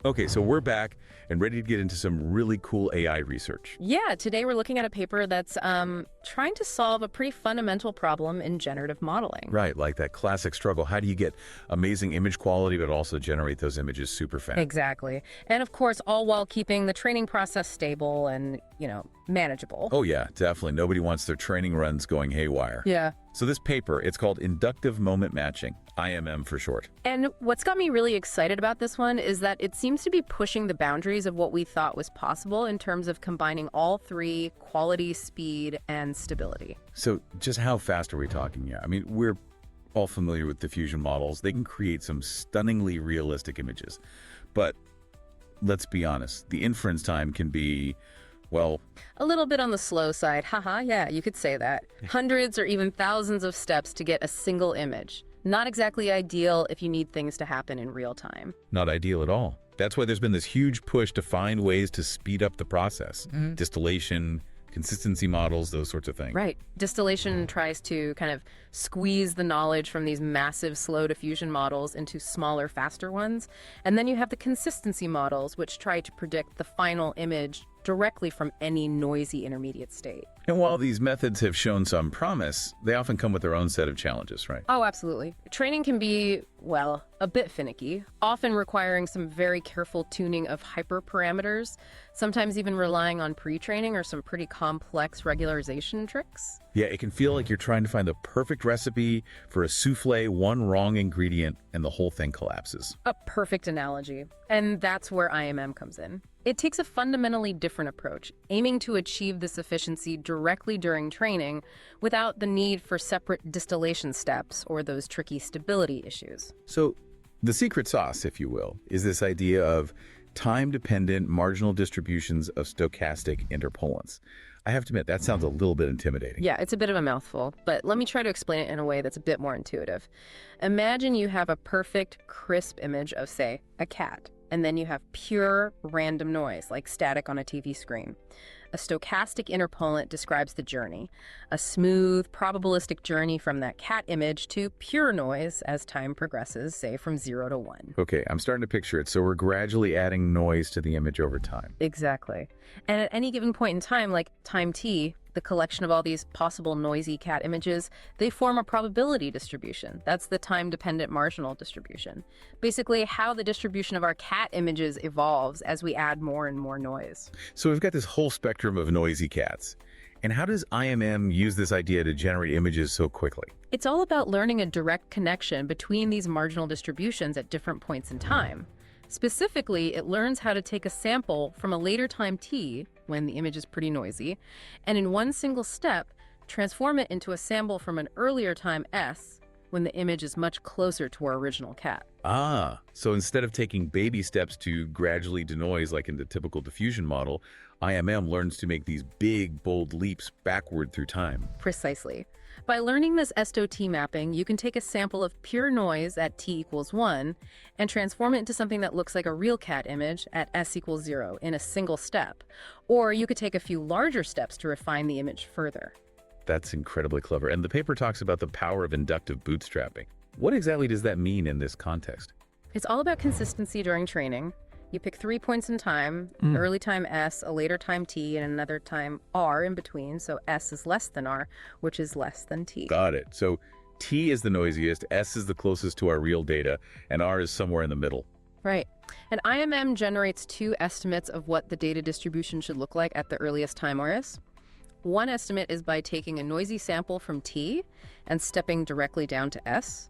Okay, so we're back and ready to get into some really cool AI research. Yeah, today we're looking at a paper that's trying to solve a pretty fundamental problem in generative modeling. Right, like that classic struggle. How do you get amazing image quality, but also generate those images super fast? Exactly. And of course, all while keeping the training process stable and, manageable. Oh yeah, definitely. Nobody wants their training runs going haywire. Yeah. So this paper, it's called Inductive Moment Matching, IMM for short. And what's got me really excited about this one is that it seems to be pushing the boundaries of what we thought was possible in terms of combining all three: quality, speed, and stability. So just how fast are we talking here? I mean, we're all familiar with diffusion models. They can create some stunningly realistic images. But let's be honest, the inference time can be, well, a little bit on the slow side. Haha, yeah, you could say that. Hundreds or even thousands of steps to get a single image. Not exactly ideal if you need things to happen in real time. not ideal at all. That's why there's been this huge push to find ways to speed up the process. Distillation, consistency models, those sorts of things. Right. Distillation tries to kind of squeeze the knowledge from these massive slow diffusion models into smaller, faster ones. And then you have the consistency models, which try to predict the final image directly from any noisy intermediate state. And while these methods have shown some promise, they often come with their own set of challenges, right? Oh, absolutely. Training can be, well, a bit finicky, often requiring some very careful tuning of hyperparameters, sometimes even relying on pre-training or some pretty complex regularization tricks. Yeah, it can feel like you're trying to find the perfect recipe for a souffle, one wrong ingredient, and the whole thing collapses. A perfect analogy. And that's where IMM comes in. It takes a fundamentally different approach, aiming to achieve this efficiency directly during training without the need for separate distillation steps or those tricky stability issues. So the secret sauce, if you will, is this idea of time-dependent marginal distributions of stochastic interpolants. I have to admit, that sounds a little bit intimidating. Yeah, it's a bit of a mouthful, but let me try to explain it in a way that's a bit more intuitive. Imagine you have a perfect, crisp image of, say, a cat, and then you have pure random noise, like static on a TV screen. A stochastic interpolant describes the journey, a smooth, probabilistic journey from that cat image to pure noise as time progresses, say from 0 to 1. Okay, I'm starting to picture it. So we're gradually adding noise to the image over time. Exactly. And at any given point in time, like time t, the collection of all these possible noisy cat images, they form a probability distribution. That's the time-dependent marginal distribution. Basically, how the distribution of our cat images evolves as we add more and more noise. So we've got this whole spectrum of noisy cats. And how does IMM use this idea to generate images so quickly? It's all about learning a direct connection between these marginal distributions at different points in time. Specifically, it learns how to take a sample from a later time t, when the image is pretty noisy, and in one single step, transform it into a sample from an earlier time s, when the image is much closer to our original cat. Ah, so instead of taking baby steps to gradually denoise like in the typical diffusion model, IMM learns to make these big, bold leaps backward through time. Precisely. By learning this SOT mapping, you can take a sample of pure noise at t equals 1 and transform it into something that looks like a real cat image at s equals 0 in a single step. Or you could take a few larger steps to refine the image further. That's incredibly clever. And the paper talks about the power of inductive bootstrapping. What exactly does that mean in this context? It's all about consistency during training. You pick 3 points in time, early time s, a later time t, and another time r in between, so s is less than r, which is less than t. Got it. So t is the noisiest, s is the closest to our real data, and r is somewhere in the middle. Right. And IMM generates 2 estimates of what the data distribution should look like at the earliest time RS. One estimate is by taking a noisy sample from t and stepping directly down to s.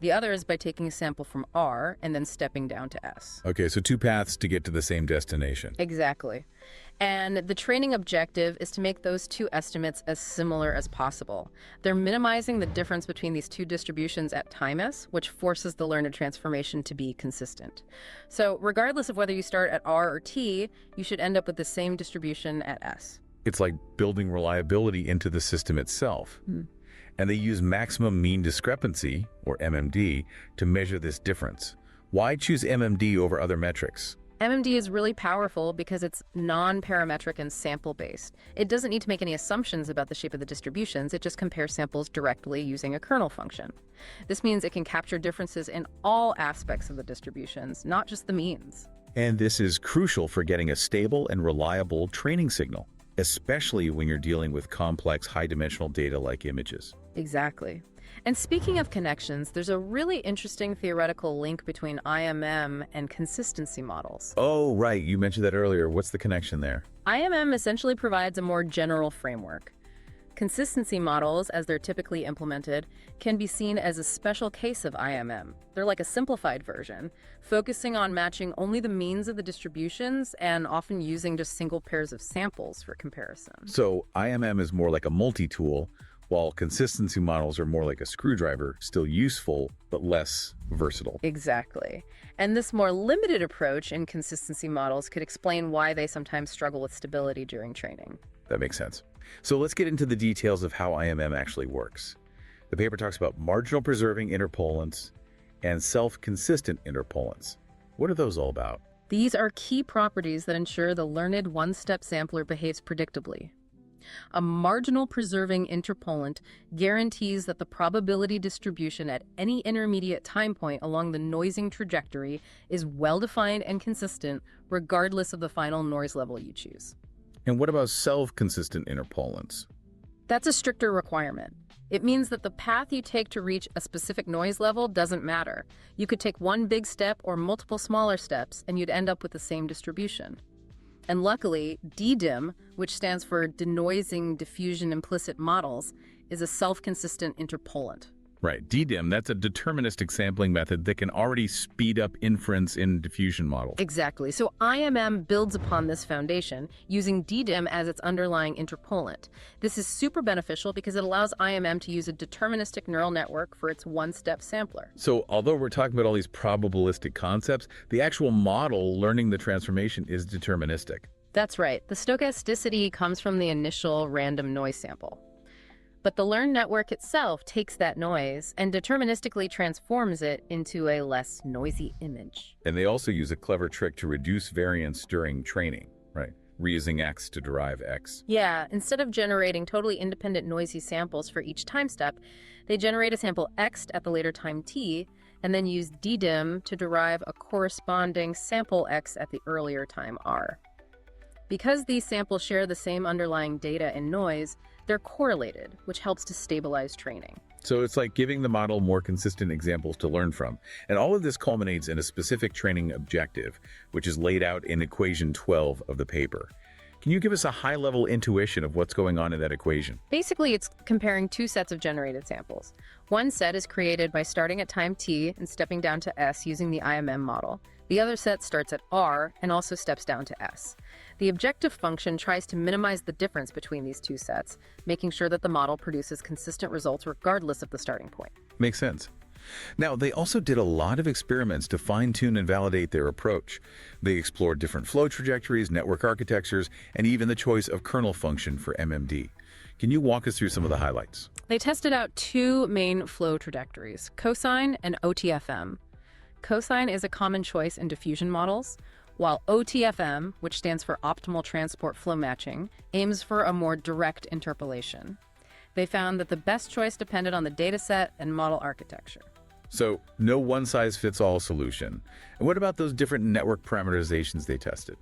The other is by taking a sample from R and then stepping down to S. Okay, so 2 paths to get to the same destination. Exactly. And the training objective is to make those 2 estimates as similar as possible. They're minimizing the difference between these 2 distributions at time S, which forces the learned transformation to be consistent. So regardless of whether you start at R or T, you should end up with the same distribution at S. It's like building reliability into the system itself. And they use maximum mean discrepancy, or MMD, to measure this difference. Why choose MMD over other metrics? MMD is really powerful because it's non-parametric and sample-based. It doesn't need to make any assumptions about the shape of the distributions, it just compares samples directly using a kernel function. This means it can capture differences in all aspects of the distributions, not just the means. And this is crucial for getting a stable and reliable training signal, especially when you're dealing with complex high-dimensional data like images. Exactly. And speaking of connections, there's a really interesting theoretical link between IMM and consistency models. Oh, right. You mentioned that earlier. What's the connection there? IMM essentially provides a more general framework. Consistency models, as they're typically implemented, can be seen as a special case of IMM. They're like a simplified version, focusing on matching only the means of the distributions and often using just single pairs of samples for comparison. So IMM is more like a multi-tool, while consistency models are more like a screwdriver, still useful, but less versatile. Exactly. And this more limited approach in consistency models could explain why they sometimes struggle with stability during training. That makes sense. So let's get into the details of how IMM actually works. The paper talks about marginal preserving interpolants and self-consistent interpolants. What are those all about? These are key properties that ensure the learned one-step sampler behaves predictably. A marginal preserving interpolant guarantees that the probability distribution at any intermediate time point along the noising trajectory is well-defined and consistent regardless of the final noise level you choose. And what about self-consistent interpolants? That's a stricter requirement. It means that the path you take to reach a specific noise level doesn't matter. You could take one big step or multiple smaller steps, and you'd end up with the same distribution. And luckily, DDIM, which stands for Denoising Diffusion Implicit Models, is a self-consistent interpolant. Right, DDIM, that's a deterministic sampling method that can already speed up inference in diffusion models. Exactly. So IMM builds upon this foundation, using DDIM as its underlying interpolant. This is super beneficial because it allows IMM to use a deterministic neural network for its one-step sampler. So although we're talking about all these probabilistic concepts, the actual model learning the transformation is deterministic. That's right. The stochasticity comes from the initial random noise sample. But the learned network itself takes that noise and deterministically transforms it into a less noisy image. And they also use a clever trick to reduce variance during training, right? Reusing X to derive X. Yeah, instead of generating totally independent noisy samples for each time step, they generate a sample X at the later time t, and then use DDIM to derive a corresponding sample X at the earlier time r. Because these samples share the same underlying data and noise, they're correlated, which helps to stabilize training. So it's like giving the model more consistent examples to learn from. And all of this culminates in a specific training objective, which is laid out in equation 12 of the paper. Can you give us a high-level intuition of what's going on in that equation? Basically, it's comparing two sets of generated samples. One set is created by starting at time t and stepping down to s using the IMM model. The other set starts at r and also steps down to s. The objective function tries to minimize the difference between these two sets, making sure that the model produces consistent results regardless of the starting point. Makes sense. Now, they also did a lot of experiments to fine-tune and validate their approach. They explored different flow trajectories, network architectures, and even the choice of kernel function for MMD. Can you walk us through some of the highlights? They tested out two main flow trajectories, cosine and OTFM. Cosine is a common choice in diffusion models, while OTFM, which stands for Optimal Transport Flow Matching, aims for a more direct interpolation. They found that the best choice depended on the dataset and model architecture. So, no one-size-fits-all solution. And what about those different network parameterizations they tested?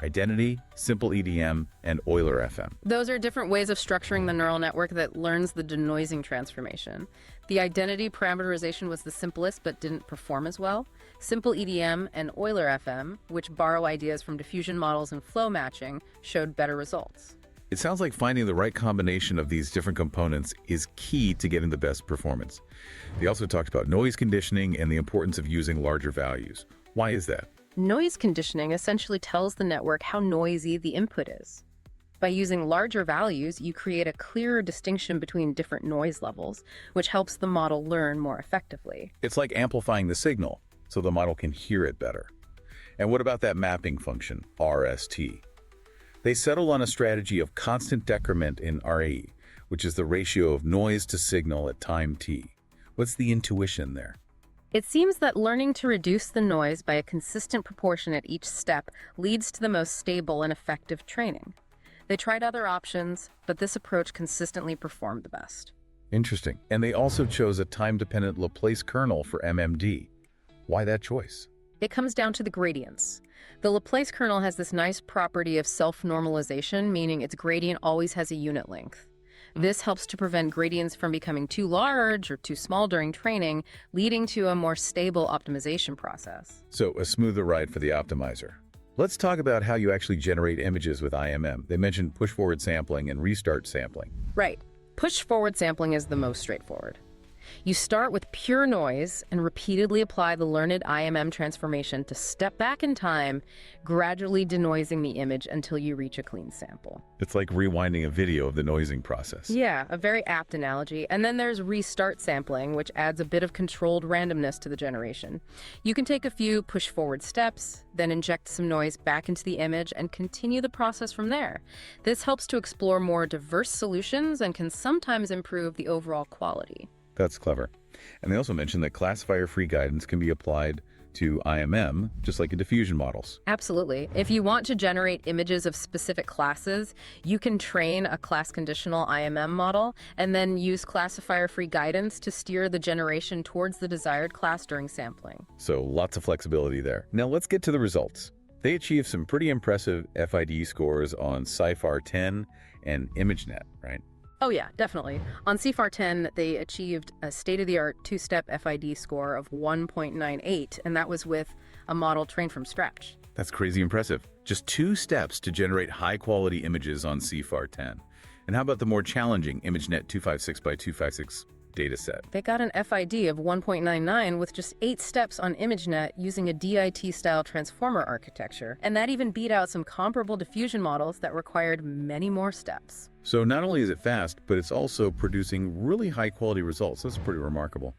Identity, simple EDM, and Euler FM. Those are different ways of structuring the neural network that learns the denoising transformation. The identity parameterization was the simplest but didn't perform as well. Simple EDM and Euler FM, which borrow ideas from diffusion models and flow matching, showed better results. It sounds like finding the right combination of these different components is key to getting the best performance. They also talked about noise conditioning and the importance of using larger values. Why is that? Noise conditioning essentially tells the network how noisy the input is. By using larger values, you create a clearer distinction between different noise levels, which helps the model learn more effectively. It's like amplifying the signal so the model can hear it better. And what about that mapping function, RST? They settled on a strategy of constant decrement in RAE, which is the ratio of noise to signal at time t. What's the intuition there? It seems that learning to reduce the noise by a consistent proportion at each step leads to the most stable and effective training. They tried other options, but this approach consistently performed the best. Interesting. And they also chose a time-dependent Laplace kernel for MMD. Why that choice? It comes down to the gradients. The Laplace kernel has this nice property of self-normalization, meaning its gradient always has a unit length. This helps to prevent gradients from becoming too large or too small during training, leading to a more stable optimization process. So a smoother ride for the optimizer. Let's talk about how you actually generate images with IMM. They mentioned push-forward sampling and restart sampling. Right. Push-forward sampling is the most straightforward. You start with pure noise and repeatedly apply the learned IMM transformation to step back in time, gradually denoising the image until you reach a clean sample. It's like rewinding a video of the noising process. Yeah, a very apt analogy. And then there's restart sampling, which adds a bit of controlled randomness to the generation. You can take a few push-forward steps, then inject some noise back into the image and continue the process from there. This helps to explore more diverse solutions and can sometimes improve the overall quality. That's clever. And they also mentioned that classifier-free guidance can be applied to IMM, just like in diffusion models. Absolutely. If you want to generate images of specific classes, you can train a class-conditional IMM model and then use classifier-free guidance to steer the generation towards the desired class during sampling. So lots of flexibility there. Now let's get to the results. They achieved some pretty impressive FID scores on CIFAR 10 and ImageNet, right? Oh yeah, definitely. On CIFAR 10, they achieved a state-of-the-art two-step FID score of 1.98, and that was with a model trained from scratch. That's crazy impressive. Just 2 steps to generate high-quality images on CIFAR 10. And how about the more challenging ImageNet 256 by 256 dataset? They got an FID of 1.99 with just 8 steps on ImageNet using a DIT-style transformer architecture, and that even beat out some comparable diffusion models that required many more steps. So not only is it fast, but it's also producing really high-quality results. That's pretty remarkable.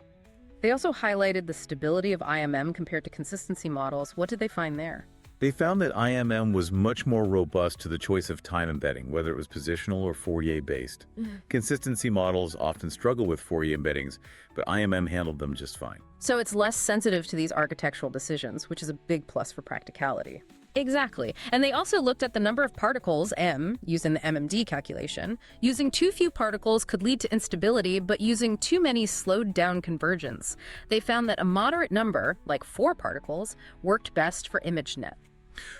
They also highlighted the stability of IMM compared to consistency models. What did they find there? They found that IMM was much more robust to the choice of time embedding, whether it was positional or Fourier-based. Consistency models often struggle with Fourier embeddings, but IMM handled them just fine. So it's less sensitive to these architectural decisions, which is a big plus for practicality. Exactly. And they also looked at the number of particles, m, used in the MMD calculation. Using too few particles could lead to instability, but using too many slowed down convergence. They found that a moderate number, like 4 particles, worked best for ImageNet.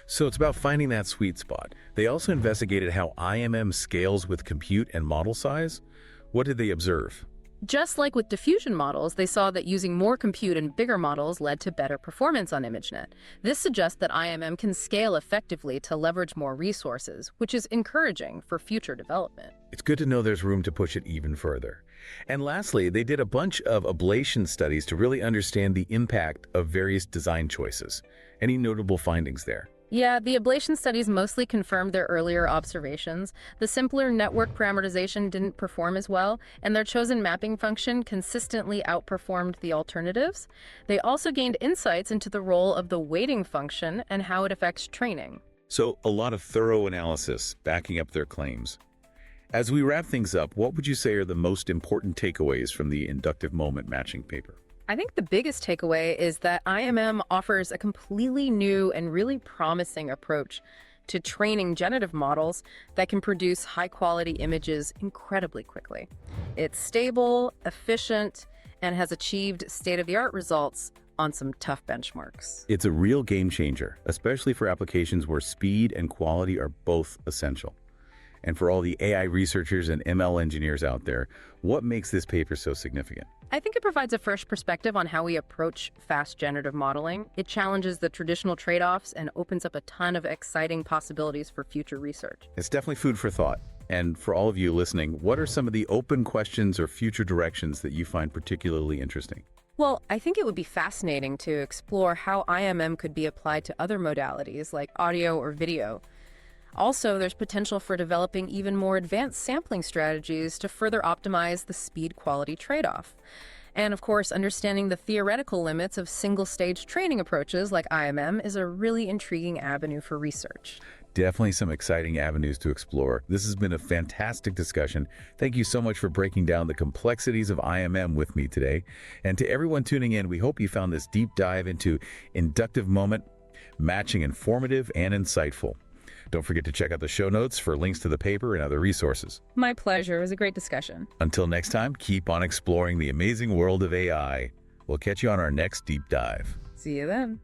So it's about finding that sweet spot. They also investigated how IMM scales with compute and model size. What did they observe? Just like with diffusion models, they saw that using more compute and bigger models led to better performance on ImageNet. This suggests that IMM can scale effectively to leverage more resources, which is encouraging for future development. It's good to know there's room to push it even further. And lastly, they did a bunch of ablation studies to really understand the impact of various design choices. Any notable findings there? Yeah, the ablation studies mostly confirmed their earlier observations. The simpler network parameterization didn't perform as well, and their chosen mapping function consistently outperformed the alternatives. They also gained insights into the role of the weighting function and how it affects training. So a lot of thorough analysis backing up their claims. As we wrap things up, what would you say are the most important takeaways from the Inductive Moment Matching paper? I think the biggest takeaway is that IMM offers a completely new and really promising approach to training generative models that can produce high-quality images incredibly quickly. It's stable, efficient, and has achieved state-of-the-art results on some tough benchmarks. It's a real game changer, especially for applications where speed and quality are both essential. And for all the AI researchers and ML engineers out there, what makes this paper so significant? I think it provides a fresh perspective on how we approach fast generative modeling. It challenges the traditional trade-offs and opens up a ton of exciting possibilities for future research. It's definitely food for thought. And for all of you listening, what are some of the open questions or future directions that you find particularly interesting? Well, I think it would be fascinating to explore how IMM could be applied to other modalities like audio or video. Also, there's potential for developing even more advanced sampling strategies to further optimize the speed-quality trade-off. And of course, understanding the theoretical limits of single-stage training approaches like IMM is a really intriguing avenue for research. Definitely some exciting avenues to explore. This has been a fantastic discussion. Thank you so much for breaking down the complexities of IMM with me today. And to everyone tuning in, we hope you found this deep dive into inductive moment matching informative and insightful. Don't forget to check out the show notes for links to the paper and other resources. My pleasure. It was a great discussion. Until next time, keep on exploring the amazing world of AI. We'll catch you on our next deep dive. See you then.